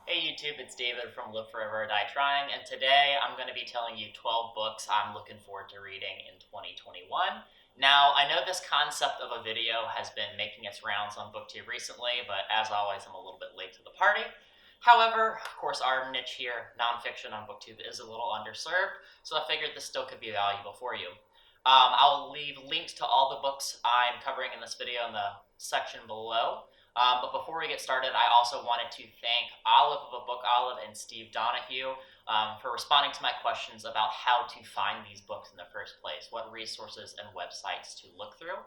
Hey YouTube, it's David from Live Forever Die Trying, and today I'm going to be telling you 12 books I'm looking forward to reading in 2021. Now, I know this concept of a video has been making its rounds on booktube recently, but as always, I'm a little bit late to the party. However, of course, our niche here, nonfiction on booktube, is a little underserved, so I figured this still could be valuable for you. I'll leave links to all the books I'm covering in this video in the section below. But before we get started, I also wanted to thank Olive of a Book Olive and Steve Donahue for responding to my questions about how to find these books in the first place, what resources and websites to look through.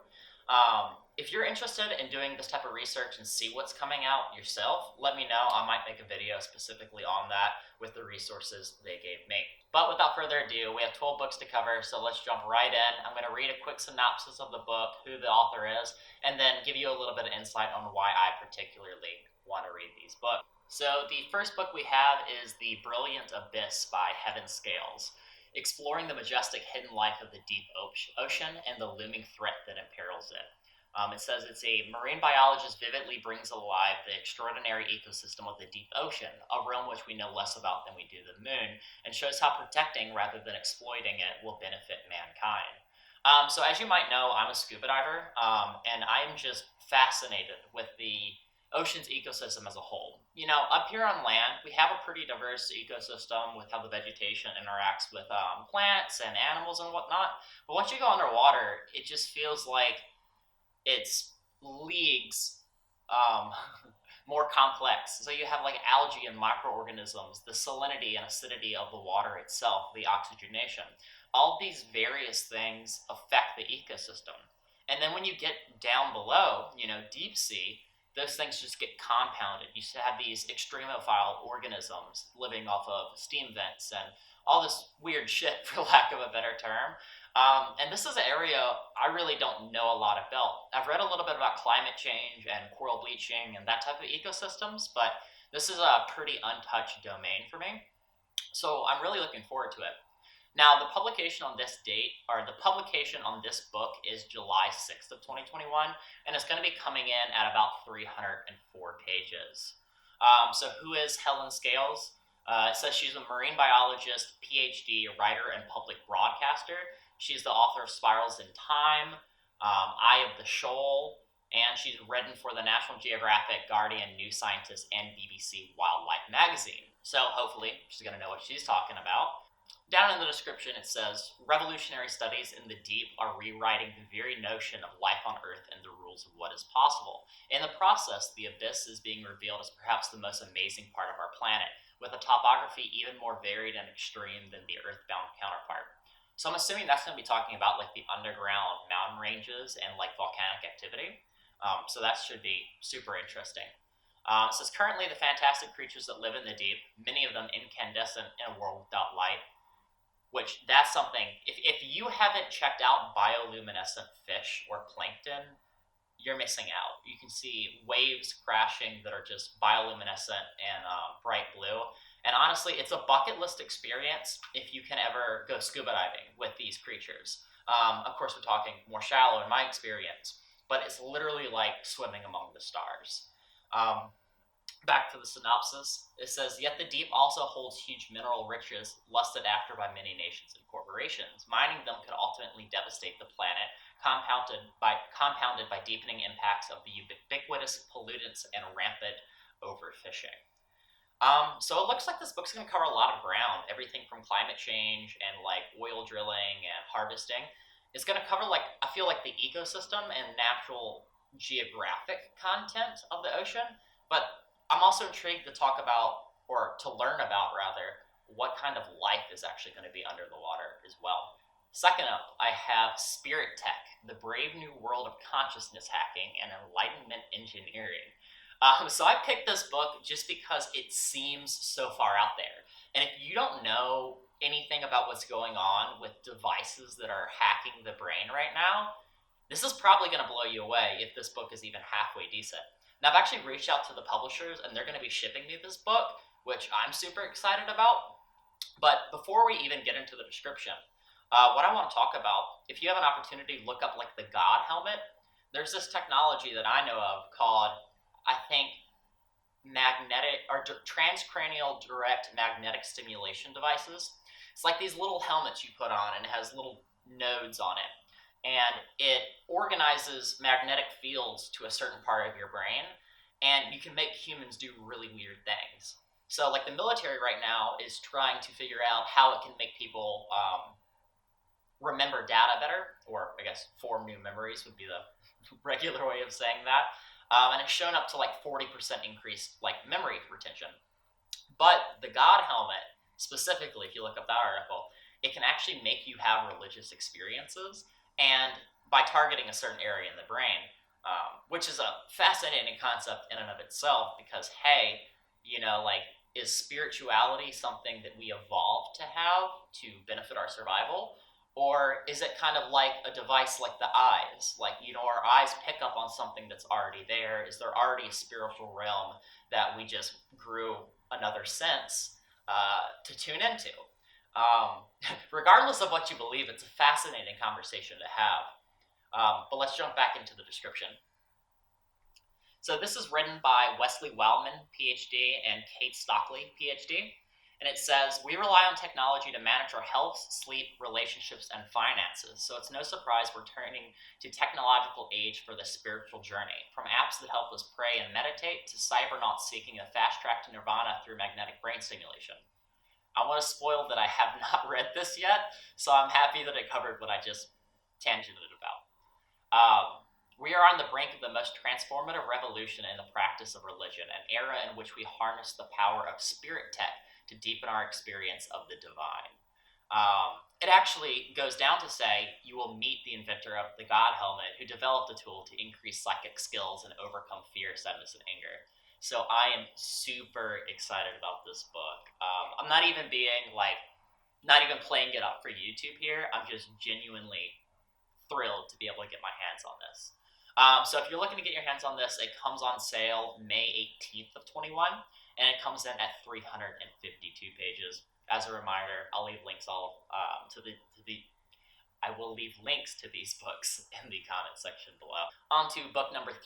If you're interested in doing this type of research and see what's coming out yourself, let me know. I might make a video specifically on that with the resources they gave me. But without further ado, we have 12 books to cover, so let's jump right in. I'm going to read a quick synopsis of the book, who the author is, and then give you a little bit of insight on why I particularly want to read these books. So the first book we have is The Brilliant Abyss by Heaven Scales, exploring the majestic hidden life of the deep ocean and the looming threat that imperils it. It says it's a marine biologist vividly brings alive the extraordinary ecosystem of the deep ocean, a realm which we know less about than we do the moon, and shows how protecting rather than exploiting it will benefit mankind. So as you might know, I'm a scuba diver, and I'm just fascinated with the ocean's ecosystem as a whole. You know, up here on land, we have a pretty diverse ecosystem with how the vegetation interacts with plants and animals and whatnot. But once you go underwater, it just feels like it's leagues um, more complex. So you have like algae and microorganisms, the salinity and acidity of the water itself, the oxygenation. All of these various things affect the ecosystem. And then when you get down below, you know, deep sea, those things just get compounded. You have these extremophile organisms living off of steam vents and all this weird shit, for lack of a better term. And this is an area I really don't know a lot about. I've read a little bit about climate change and coral bleaching and that type of ecosystems, but this is a pretty untouched domain for me. So I'm really looking forward to it. Now, the publication on this date, or the publication on this book is July 6th of 2021, and it's going to be coming in at about 304 pages. So who is Helen Scales? It says she's a marine biologist, PhD, writer, and public broadcaster. She's the author of Spirals in Time, Eye of the Shoal, and she's written for the National Geographic, Guardian, New Scientist, and BBC Wildlife magazine. So hopefully she's going to know what she's talking about. Down in the description it says, revolutionary studies in the deep are rewriting the very notion of life on Earth and the rules of what is possible. In the process, the abyss is being revealed as perhaps the most amazing part of our planet, with a topography even more varied and extreme than the Earthbound counterpart. So I'm assuming that's going to be talking about like the underground mountain ranges and like volcanic activity. So that should be super interesting. It says currently the fantastic creatures that live in the deep, many of them incandescent in a world without light, which that's something, if you haven't checked out bioluminescent fish or plankton, you're missing out. You can see waves crashing that are just bioluminescent and bright blue. And honestly, it's a bucket list experience if you can ever go scuba diving with these creatures. Of course, we're talking more shallow in my experience, but it's literally like swimming among the stars. Back to the synopsis, it says, yet the deep also holds huge mineral riches lusted after by many nations and corporations. Mining them could ultimately devastate the planet, compounded by deepening impacts of the ubiquitous pollutants and rampant overfishing. So it looks like this book's going to cover a lot of ground, everything from climate change and like oil drilling and harvesting. It's going to cover like, I feel like the ecosystem and natural geographic content of the ocean, but I'm also intrigued to talk about, or to learn about rather, what kind of life is actually going to be under the water as well. Second up, I have Spirit Tech, the brave new world of consciousness hacking and enlightenment engineering. So I picked this book just because it seems so far out there. And if you don't know anything about what's going on with devices that are hacking the brain right now, this is probably going to blow you away if this book is even halfway decent. Now, I've actually reached out to the publishers, and they're going to be shipping me this book, which I'm super excited about. But before we even get into the description, what I want to talk about, if you have an opportunity, look up like the God helmet. There's this technology that I know of called, I think, transcranial direct magnetic stimulation devices. It's like these little helmets you put on, and it has little nodes on it, and it organizes magnetic fields to a certain part of your brain, and you can make humans do really weird things. So, like, the military right now is trying to figure out how it can make people remember data better, or I guess form new memories would be the regular way of saying that. And it's shown up to like 40% increased like memory retention. But the God helmet, specifically, if you look up that article, it can actually make you have religious experiences, and by targeting a certain area in the brain, which is a fascinating concept in and of itself, because hey, like, is spirituality something that we evolved to have to benefit our survival? Or is it kind of like a device like the eyes? Like, our eyes pick up on something that's already there. Is there already a spiritual realm that we just grew another sense to tune into? Regardless of what you believe, it's a fascinating conversation to have. But let's jump back into the description. So this is written by Wesley Wildman, PhD, and Kate Stockley, PhD. And it says, we rely on technology to manage our health, sleep, relationships, and finances. So it's no surprise we're turning to technological age for the spiritual journey. From apps that help us pray and meditate to cybernauts seeking a fast track to nirvana through magnetic brain stimulation. I want to spoil that I have not read this yet, so I'm happy that it covered what I just tangented about. We are on the brink of the most transformative revolution in the practice of religion, an era in which we harness the power of spirit tech to deepen our experience of the divine. It actually goes down to say you will meet the inventor of the God helmet, who developed a tool to increase psychic skills and overcome fear, sadness, and anger. So I am super excited about this book. I'm not even playing it up for YouTube here. I'm just genuinely thrilled to be able to get my hands on this. So if you're looking to get your hands on this, it comes on sale May 18th of 21. And it comes in at 352 pages. As a reminder, I will leave links to these books in the comment section below. On to book number 3,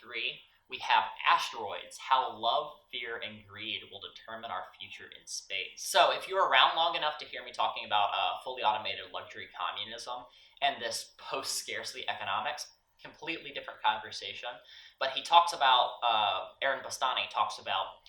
we have Asteroids, How Love, Fear, and Greed Will Determine Our Future in Space. So if you're around long enough to hear me talking about fully automated luxury communism and this post-scarcity economics, completely different conversation. But he talks about, Aaron Bastani talks about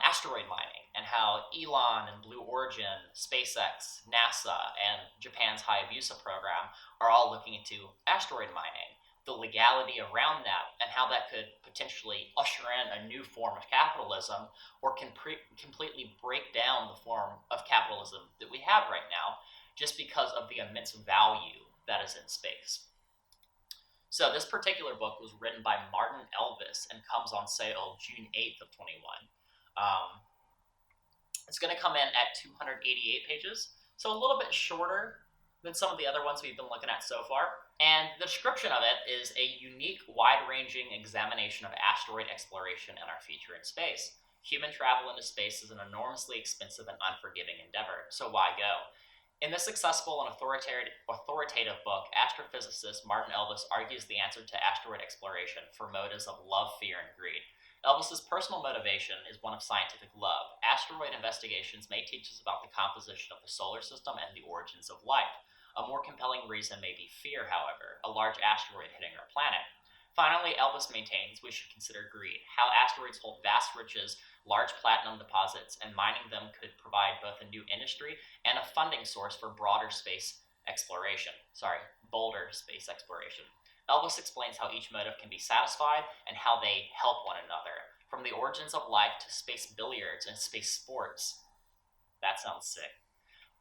asteroid mining, and how Elon and Blue Origin, SpaceX, NASA, and Japan's Hayabusa program are all looking into asteroid mining, the legality around that, and how that could potentially usher in a new form of capitalism, or can completely break down the form of capitalism that we have right now, just because of the immense value that is in space. So this particular book was written by Martin Elvis and comes on sale June 8th of 21. It's going to come in at 288 pages, so a little bit shorter than some of the other ones we've been looking at so far. And the description of it is a unique, wide-ranging examination of asteroid exploration and our future in space. Human travel into space is an enormously expensive and unforgiving endeavor, so why go? In this successful and authoritative book, astrophysicist Martin Elvis argues the answer to asteroid exploration for motives of love, fear, and greed. Elvis's personal motivation is one of scientific love. Asteroid investigations may teach us about the composition of the solar system and the origins of life. A more compelling reason may be fear, however, a large asteroid hitting our planet. Finally, Elvis maintains we should consider greed, how asteroids hold vast riches, large platinum deposits, and mining them could provide both a new industry and a funding source for bolder space exploration. Elvis explains how each motive can be satisfied and how they help one another, from the origins of life to space billiards and space sports. That sounds sick.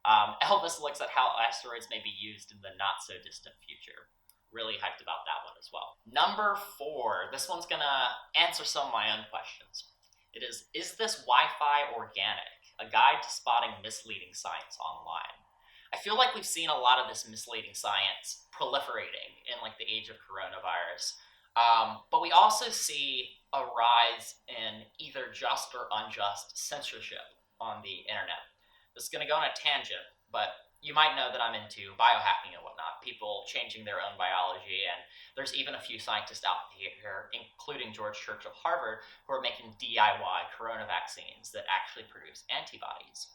Elvis looks at how asteroids may be used in the not-so-distant future. Really hyped about that one as well. Number 4. This one's going to answer some of my own questions. It is this Wi-Fi organic? A guide to spotting misleading science online. I feel like we've seen a lot of this misleading science proliferating in like the age of coronavirus. But we also see a rise in either just or unjust censorship on the internet. This is going to go on a tangent, but you might know that I'm into biohacking and whatnot, people changing their own biology, and there's even a few scientists out here, including George Church of Harvard, who are making DIY corona vaccines that actually produce antibodies.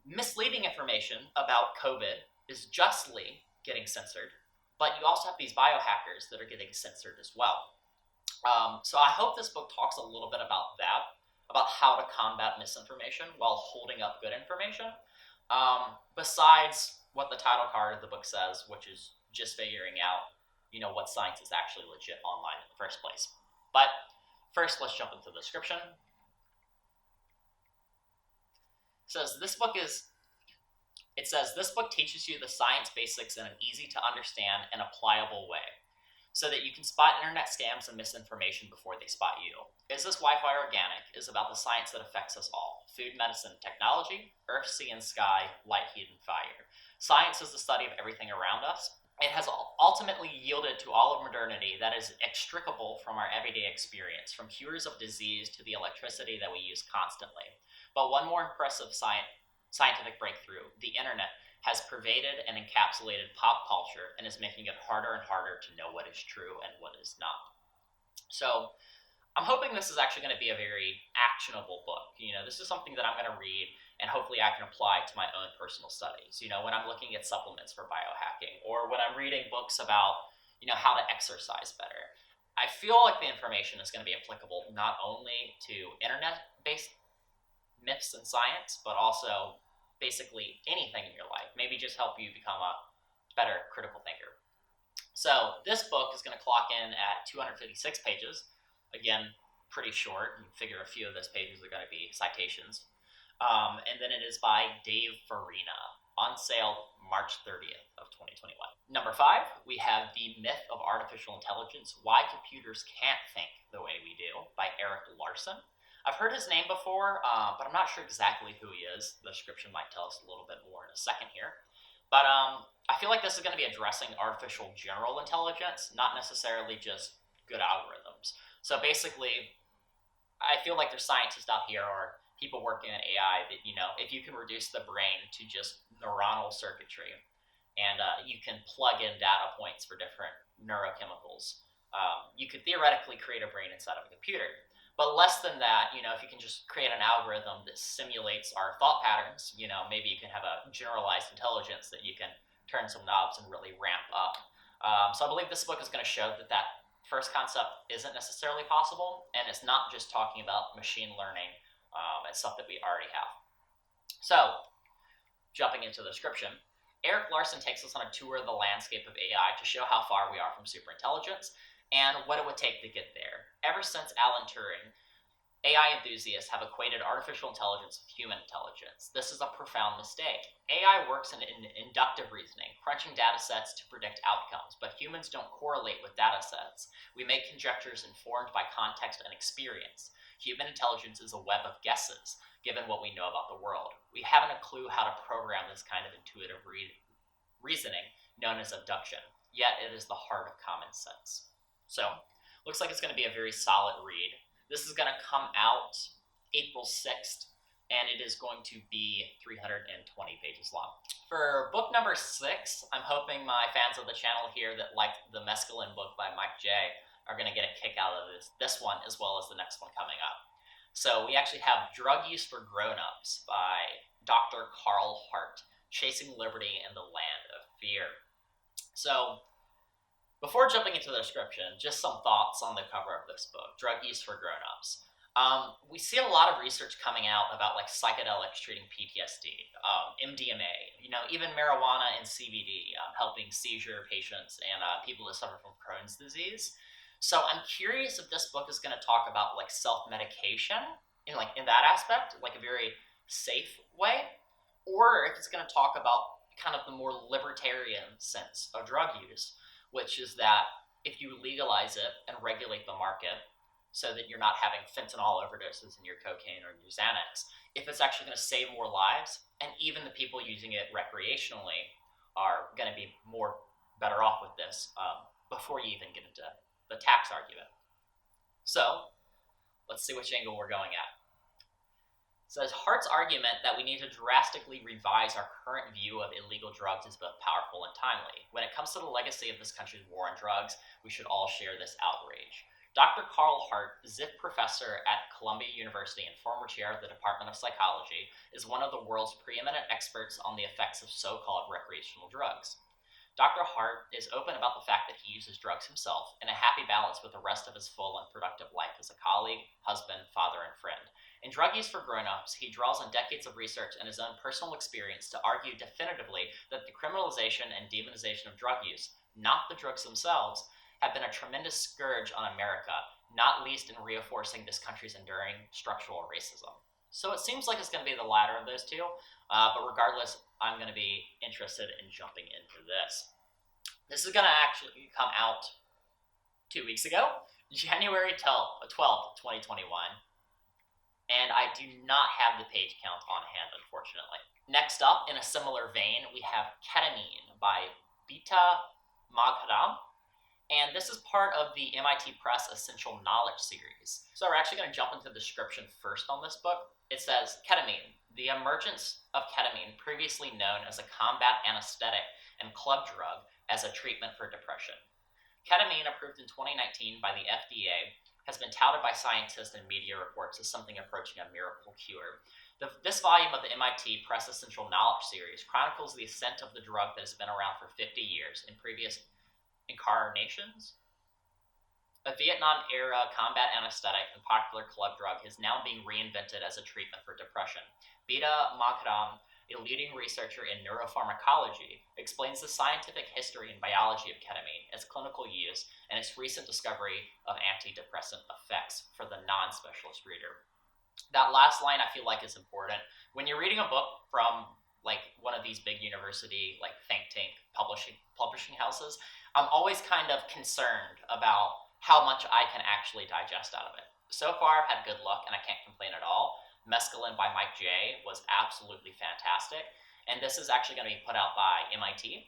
Misleading information about COVID is justly getting censored, but you also have these biohackers that are getting censored as well. So I hope this book talks a little bit about that, about how to combat misinformation while holding up good information. Besides what the title card of the book says, which is just figuring out, what science is actually legit online in the first place. But first, let's jump into the description. It says this book teaches you the science basics in an easy to understand and applicable way, so that you can spot internet scams and misinformation before they spot you. Is This Wi-Fi Organic is about the science that affects us all. Food, medicine, technology, earth, sea, and sky, light, heat, and fire. Science is the study of everything around us. It has ultimately yielded to all of modernity that is extricable from our everyday experience, from cures of disease to the electricity that we use constantly. But one more impressive scientific breakthrough, the internet, has pervaded and encapsulated pop culture and is making it harder and harder to know what is true and what is not. So I'm hoping this is actually going to be a very actionable book. This is something that I'm going to read and hopefully I can apply to my own personal studies. When I'm looking at supplements for biohacking, or when I'm reading books about, how to exercise better. I feel like the information is going to be applicable not only to internet-based myths and science, but also basically anything in your life. Maybe just help you become a better critical thinker. So this book is going to clock in at 256 pages. Again, pretty short. You figure a few of those pages are going to be citations. And then it is by Dave Farina, on sale March 30th of 2021. Number 5, we have The Myth of Artificial Intelligence, Why Computers Can't Think the Way We Do, by Eric Larson. I've heard his name before, but I'm not sure exactly who he is. The description might tell us a little bit more in a second here. But I feel like this is going to be addressing artificial general intelligence, not necessarily just good algorithms. So basically, I feel like there's scientists out here or people working in AI that, if you can reduce the brain to just neuronal circuitry and you can plug in data points for different neurochemicals, you could theoretically create a brain inside of a computer. But less than that, if you can just create an algorithm that simulates our thought patterns, maybe you can have a generalized intelligence that you can turn some knobs and really ramp up. So I believe this book is going to show that first concept isn't necessarily possible, and it's not just talking about machine learning and stuff that we already have. So, jumping into the description, Eric Larson takes us on a tour of the landscape of AI to show how far we are from superintelligence and what it would take to get there. Ever since Alan Turing, AI enthusiasts have equated artificial intelligence with human intelligence. This is a profound mistake. AI works in inductive reasoning, crunching data sets to predict outcomes, but humans don't correlate with data sets. We make conjectures informed by context and experience. Human intelligence is a web of guesses, given what we know about the world. We haven't a clue how to program this kind of intuitive reasoning, known as abduction, yet it is the heart of common sense. So, looks like it's going to be a very solid read. This is going to come out April 6th, and it is going to be 320 pages long. For book number 6, I'm hoping my fans of the channel here that liked the Mescaline book by Mike J. are going to get a kick out of this one as well as the next one coming up. So we actually have Drug Use for Grown-Ups by Dr. Carl Hart, Chasing Liberty in the Land of Fear. So before jumping into the description, just some thoughts on the cover of this book, Drug Use for Grown-Ups. We see a lot of research coming out about like psychedelics treating PTSD, MDMA, even marijuana and CBD helping seizure patients and people that suffer from Crohn's disease. So I'm curious if this book is going to talk about like self-medication in that aspect, like a very safe way, or if it's going to talk about kind of the more libertarian sense of drug use, which is that if you legalize it and regulate the market so that you're not having fentanyl overdoses in your cocaine or your Xanax, if it's actually going to save more lives, and even the people using it recreationally are going to be better off with this before you even get into the tax argument. So let's see which angle we're going at. says Hart's argument that we need to drastically revise our current view of illegal drugs is both powerful and timely. When it comes to the legacy of this country's war on drugs, we should all share this outrage. Dr. Carl Hart, Ziff professor at Columbia University and former chair of the Department of Psychology, is one of the world's preeminent experts on the effects of so-called recreational drugs. Dr. Hart is open about the fact that he uses drugs himself in a happy balance with the rest of his full and productive life as a colleague, husband, father, and friend. In Drug Use for Grown-Ups, he draws on decades of research and his own personal experience to argue definitively that the criminalization and demonization of drug use, not the drugs themselves, have been a tremendous scourge on America, not least in reinforcing this country's enduring structural racism. So it seems like it's going to be the latter of those two, but regardless, I'm going to be interested in jumping into this. This is going to actually come out 2 weeks ago, January 12th, 2021, and I do not have the page count on hand, unfortunately. Next up, in a similar vein, we have Ketamine by Bita Magharam, and this is part of the MIT Press Essential Knowledge series. So we're actually going to jump into the description first on this book. It says, Ketamine, the emergence of ketamine, previously known as a combat anesthetic and club drug, as a treatment for depression. Ketamine, approved in 2019 by the FDA, has been touted by scientists and media reports as something approaching a miracle cure. This volume of the MIT Press Essential Knowledge series chronicles the ascent of the drug that has been around for 50 years in previous incarnations. A Vietnam-era combat anesthetic and popular club drug is now being reinvented as a treatment for depression. Bita Magharam, a leading researcher in neuropharmacology, explains the scientific history and biology of ketamine, its clinical use, and its recent discovery of antidepressant effects for the non-specialist reader. That last line I feel like is important. When you're reading a book from like one of these big university, like think tank publishing houses, I'm always kind of concerned about how much I can actually digest out of it. So far, I've had good luck, and I can't complain at all. Mescaline by Mike J. was absolutely fantastic, and this is actually going to be put out by MIT.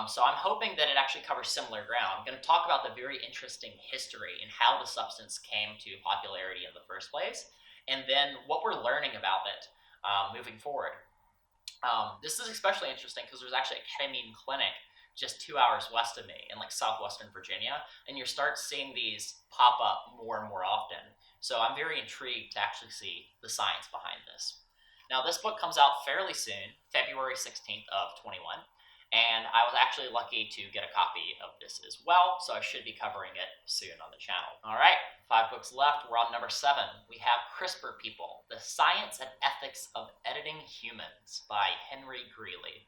So I'm hoping that it actually covers similar ground. I'm going to talk about the very interesting history and how the substance came to popularity in the first place, and then what we're learning about it moving forward. This is especially interesting because there's actually a ketamine clinic just 2 hours west of me in like southwestern Virginia, and you start seeing these pop up more and more often. So I'm very intrigued to actually see the science behind this. Now this book comes out fairly soon, February 16th of 21, and I was actually lucky to get a copy of this as well, so I should be covering it soon on the channel. All right, 5 books left. We're on number 7. We have CRISPR People, The Science and Ethics of Editing Humans by Henry Greeley.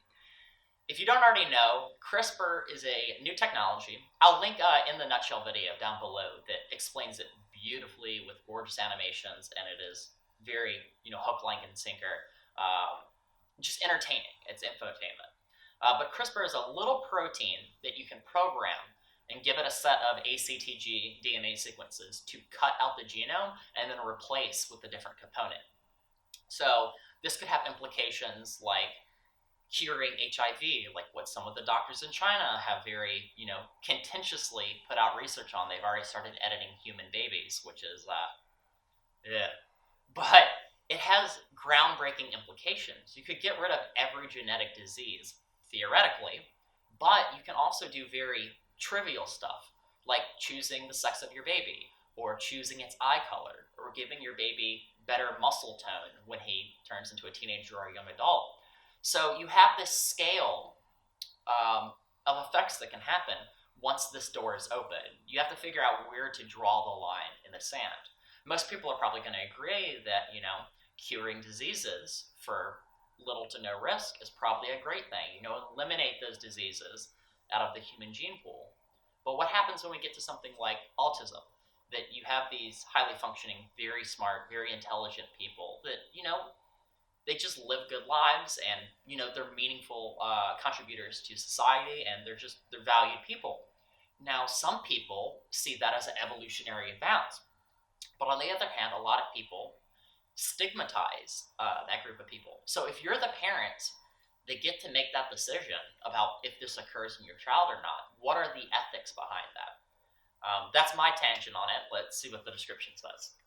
If you don't already know, CRISPR is a new technology. I'll link in the nutshell video down below that explains it beautifully with gorgeous animations, and it is very, hook, line, and sinker. Just entertaining. It's infotainment. But CRISPR is a little protein that you can program and give it a set of ACTG DNA sequences to cut out the genome and then replace with a different component. So this could have implications like curing HIV, like what some of the doctors in China have very, contentiously put out research on. They've already started editing human babies, which is, But it has groundbreaking implications. You could get rid of every genetic disease, theoretically, but you can also do very trivial stuff, like choosing the sex of your baby, or choosing its eye color, or giving your baby better muscle tone when he turns into a teenager or a young adult. So you have this scale of effects that can happen once this door is open. You have to figure out where to draw the line in the sand. Most people are probably going to agree that, curing diseases for little to no risk is probably a great thing. Eliminate those diseases out of the human gene pool. But what happens when we get to something like autism? That you have these highly functioning, very smart, very intelligent people that, they just live good lives, and they're meaningful contributors to society, and they're valued people. Now, some people see that as an evolutionary advance, but on the other hand, a lot of people stigmatize that group of people. So if you're the parent, they get to make that decision about if this occurs in your child or not. What are the ethics behind that? That's my tangent on it. Let's see what the description says.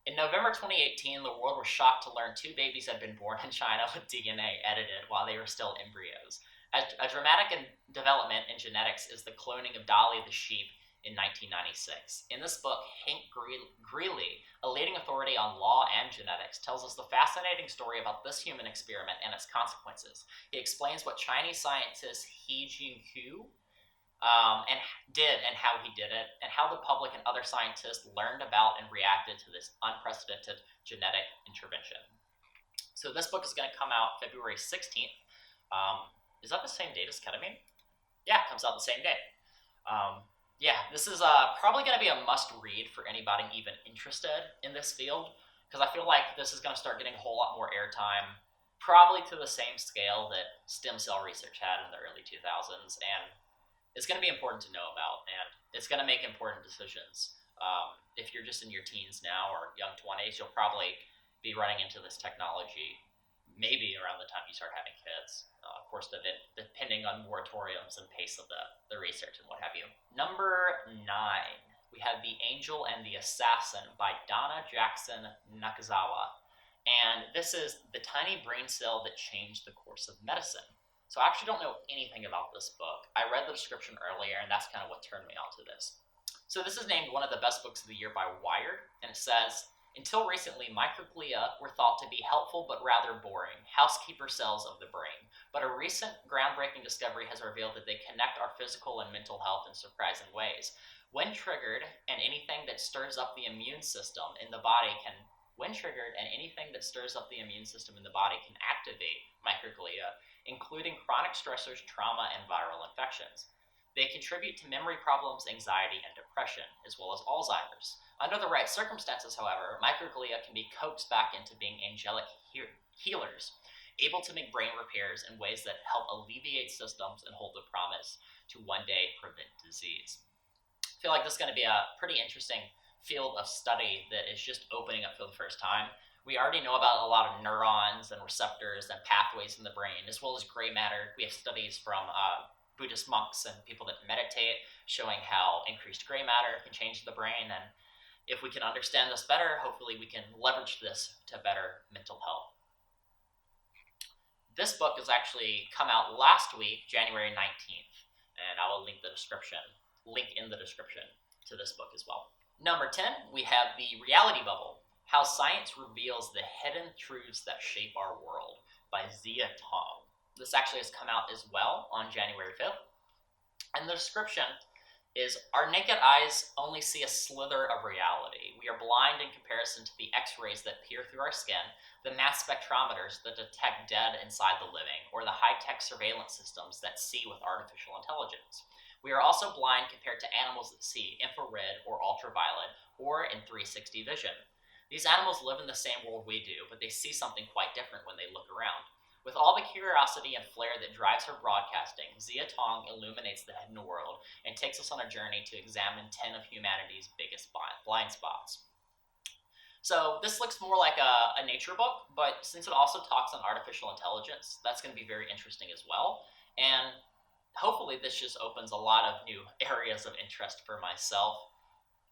In November 2018, the world was shocked to learn two babies had been born in China with DNA edited while they were still embryos. A dramatic development in genetics is the cloning of Dolly the sheep in 1996. In this book, Hank Greeley, a leading authority on law and genetics, tells us the fascinating story about this human experiment and its consequences. He explains what Chinese scientist He Jiankui and did and how he did it, and how the public and other scientists learned about and reacted to this unprecedented genetic intervention. So this book is going to come out February 16th. Is that the same date as Ketamine? Yeah, it comes out the same day. Yeah, this is probably going to be a must-read for anybody even interested in this field, because I feel like this is going to start getting a whole lot more airtime, probably to the same scale that stem cell research had in the early 2000s, and it's going to be important to know about, and it's going to make important decisions. If you're just in your teens now or young 20s, you'll probably be running into this technology maybe around the time you start having kids. Of course, depending on moratoriums and pace of the research and what have you. Number 9, we have The Angel and the Assassin by Donna Jackson Nakazawa. And this is the tiny brain cell that changed the course of medicine. So I actually don't know anything about this book. I read the description earlier, and that's kind of what turned me on to this. So this is named one of the best books of the year by Wired, and it says, until recently, microglia were thought to be helpful but rather boring, housekeeper cells of the brain. But a recent groundbreaking discovery has revealed that they connect our physical and mental health in surprising ways. When triggered, and anything that stirs up the immune system in the body can activate microglia, including chronic stressors, trauma, and viral infections. They contribute to memory problems, anxiety, and depression, as well as Alzheimer's. Under the right circumstances, however, microglia can be coaxed back into being angelic healers, able to make brain repairs in ways that help alleviate symptoms and hold the promise to one day prevent disease. I feel like this is going to be a pretty interesting field of study that is just opening up for the first time. We already know about a lot of neurons and receptors and pathways in the brain, as well as gray matter. We have studies from Buddhist monks and people that meditate showing how increased gray matter can change the brain. And if we can understand this better, hopefully we can leverage this to better mental health. This book has actually come out last week, January 19th, and I will link in the description to this book as well. Number 10, we have The Reality Bubble, How Science Reveals the Hidden Truths That Shape Our World by Zia Tong. This actually has come out as well on January 5th. And the description is, our naked eyes only see a slither of reality. We are blind in comparison to the X-rays that peer through our skin, the mass spectrometers that detect dead inside the living, or the high-tech surveillance systems that see with artificial intelligence. We are also blind compared to animals that see infrared or ultraviolet, or in 360 vision. These animals live in the same world we do, but they see something quite different when they look around. With all the curiosity and flair that drives her broadcasting, Zia Tong illuminates the hidden world and takes us on a journey to examine 10 of humanity's biggest blind spots. So this looks more like a nature book, but since it also talks on artificial intelligence, that's going to be very interesting as well. And hopefully this just opens a lot of new areas of interest for myself.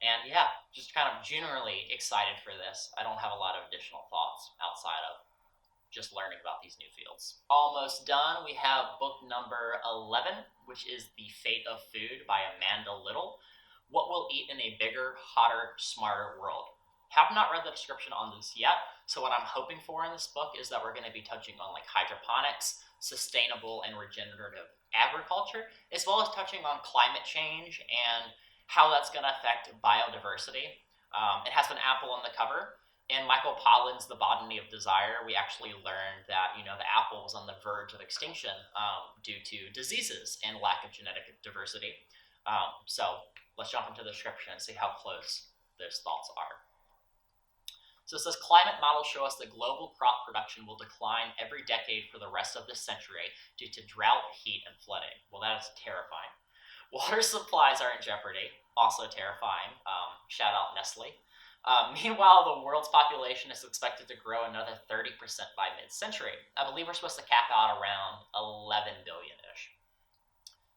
And yeah, just kind of generally excited for this. I don't have a lot of additional thoughts outside of just learning about these new fields. Almost done. We have book number 11, which is The Fate of Food by Amanda Little. What We'll Eat in a Bigger, Hotter, Smarter World. Have not read the description on this yet, so what I'm hoping for in this book is that we're going to be touching on like hydroponics, sustainable and regenerative agriculture, as well as touching on climate change and how that's going to affect biodiversity. It has an apple on the cover. In Michael Pollan's The Botany of Desire, we actually learned that, the apple was on the verge of extinction due to diseases and lack of genetic diversity. So let's jump into the description and see how close those thoughts are. So it says, climate models show us that global crop production will decline every decade for the rest of this century due to drought, heat, and flooding. Well, that is terrifying. Water supplies are in jeopardy, also terrifying. Shout out Nestle. Meanwhile, the world's population is expected to grow another 30% by mid-century. I believe we're supposed to cap out around 11 billion-ish.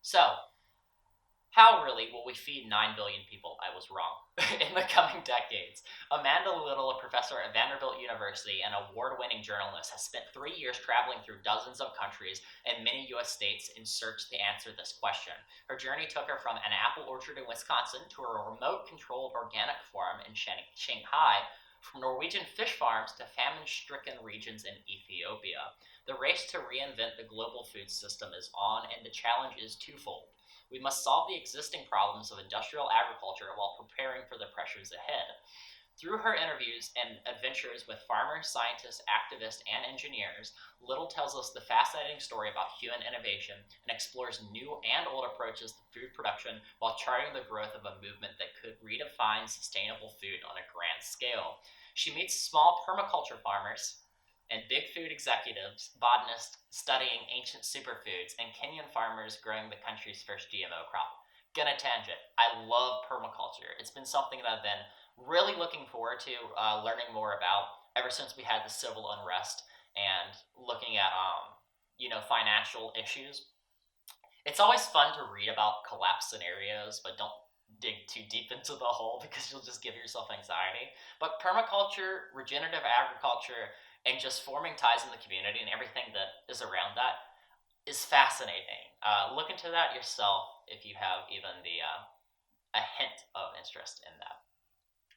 So, How really will we feed 9 billion people? I was wrong. In the coming decades, Amanda Little, a professor at Vanderbilt University and award-winning journalist, has spent 3 years traveling through dozens of countries and many U.S. states in search to answer this question. Her journey took her from an apple orchard in Wisconsin to a remote-controlled organic farm in Shanghai, from Norwegian fish farms to famine-stricken regions in Ethiopia. The race to reinvent the global food system is on, and the challenge is twofold. We must solve the existing problems of industrial agriculture while preparing for the pressures ahead. Through her interviews and adventures with farmers, scientists, activists, and engineers, Little tells us the fascinating story about human innovation and explores new and old approaches to food production while charting the growth of a movement that could redefine sustainable food on a grand scale. She meets small permaculture farmers and big food executives, botanists studying ancient superfoods, and Kenyan farmers growing the country's first GMO crop. Gonna tangent. I love permaculture. It's been something that I've been really looking forward to learning more about ever since we had the civil unrest and looking at financial issues. It's always fun to read about collapse scenarios, but don't dig too deep into the hole because you'll just give yourself anxiety. But permaculture, regenerative agriculture, and just forming ties in the community and everything that is around that is fascinating. Look into that yourself if you have even a hint of interest in that.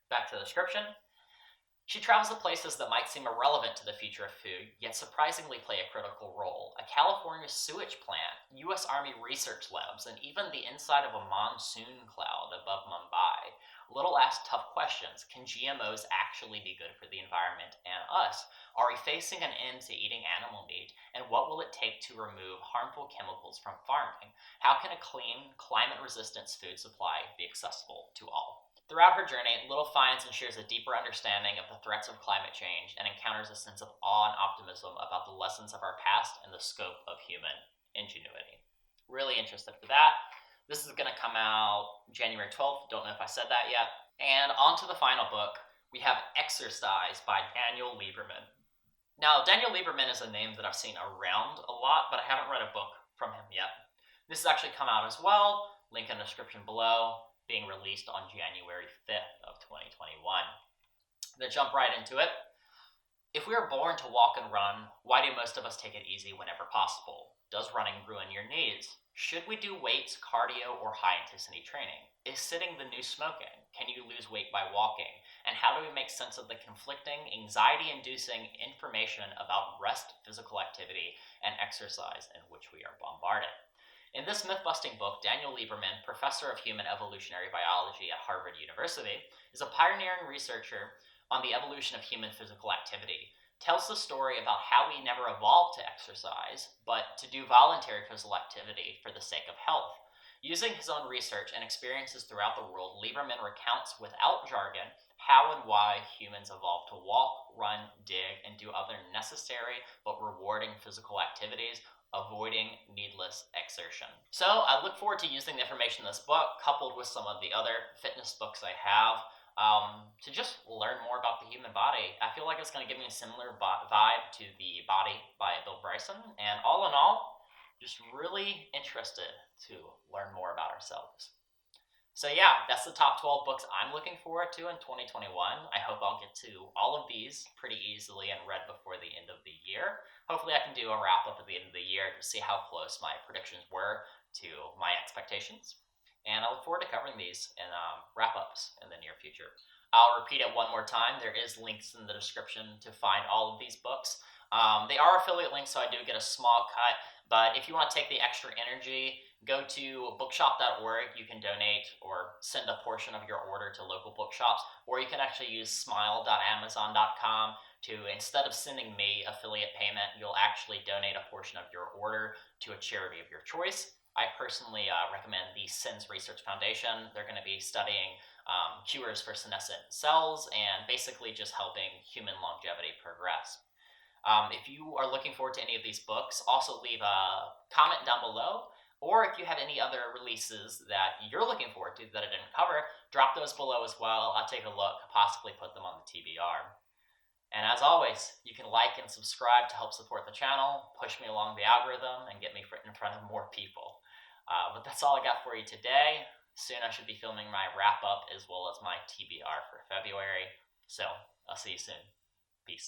Back to the description. She travels to places that might seem irrelevant to the future of food, yet surprisingly play a critical role. A California sewage plant, U.S. Army research labs, and even the inside of a monsoon cloud above Mumbai. Little asks tough questions. Can GMOs actually be good for the environment and us? Are we facing an end to eating animal meat? And what will it take to remove harmful chemicals from farming? How can a clean, climate-resistant food supply be accessible to all? Throughout her journey, Little finds and shares a deeper understanding of the threats of climate change and encounters a sense of awe and optimism about the lessons of our past and the scope of human ingenuity. Really interested for that. This is going to come out January 12th. Don't know if I said that yet. And on to the final book. We have Exercise by Daniel Lieberman. Now, Daniel Lieberman is a name that I've seen around a lot, but I haven't read a book from him yet. This has actually come out as well. Link in the description below. Being released on January 5th of 2021. I'm going to jump right into it. If we are born to walk and run, why do most of us take it easy whenever possible? Does running ruin your knees? Should we do weights, cardio, or high-intensity training? Is sitting the new smoking? Can you lose weight by walking? And how do we make sense of the conflicting, anxiety-inducing information about rest, physical activity, and exercise in which we are bombarded? In this myth-busting book, Daniel Lieberman, professor of human evolutionary biology at Harvard University, is a pioneering researcher on the evolution of human physical activity, tells the story about how we never evolved to exercise, but to do voluntary physical activity for the sake of health. Using his own research and experiences throughout the world, Lieberman recounts without jargon how and why humans evolved to walk, run, dig, and do other necessary but rewarding physical activities, avoiding needless exertion. So I look forward to using the information in this book, coupled with some of the other fitness books I have, to just learn more about the human body. I feel like it's going to give me a similar vibe to The Body by Bill Bryson, and all in all, just really interested to learn more about ourselves. So yeah, that's the top 12 books I'm looking forward to in 2021. I hope I'll get to all of these pretty easily and read before the end of the year. Hopefully I can do a wrap up at the end of the year to see how close my predictions were to my expectations. And I look forward to covering these in wrap-ups in the near future. I'll repeat it one more time. There is links in the description to find all of these books. They are affiliate links, so I do get a small cut. But if you want to take the extra energy, go to bookshop.org. You can donate or send a portion of your order to local bookshops, or you can actually use smile.amazon.com to, instead of sending me affiliate payment, you'll actually donate a portion of your order to a charity of your choice. I personally recommend the SENS Research Foundation. They're going to be studying cures for senescent cells and basically just helping human longevity progress. If you are looking forward to any of these books, also leave a comment down below, or if you have any other releases that you're looking forward to that I didn't cover, drop those below as well. I'll take a look, possibly put them on the TBR. And as always, you can like and subscribe to help support the channel, push me along the algorithm, and get me in front of more people. But that's all I got for you today. Soon I should be filming my wrap up as well as my TBR for February. So I'll see you soon. Peace.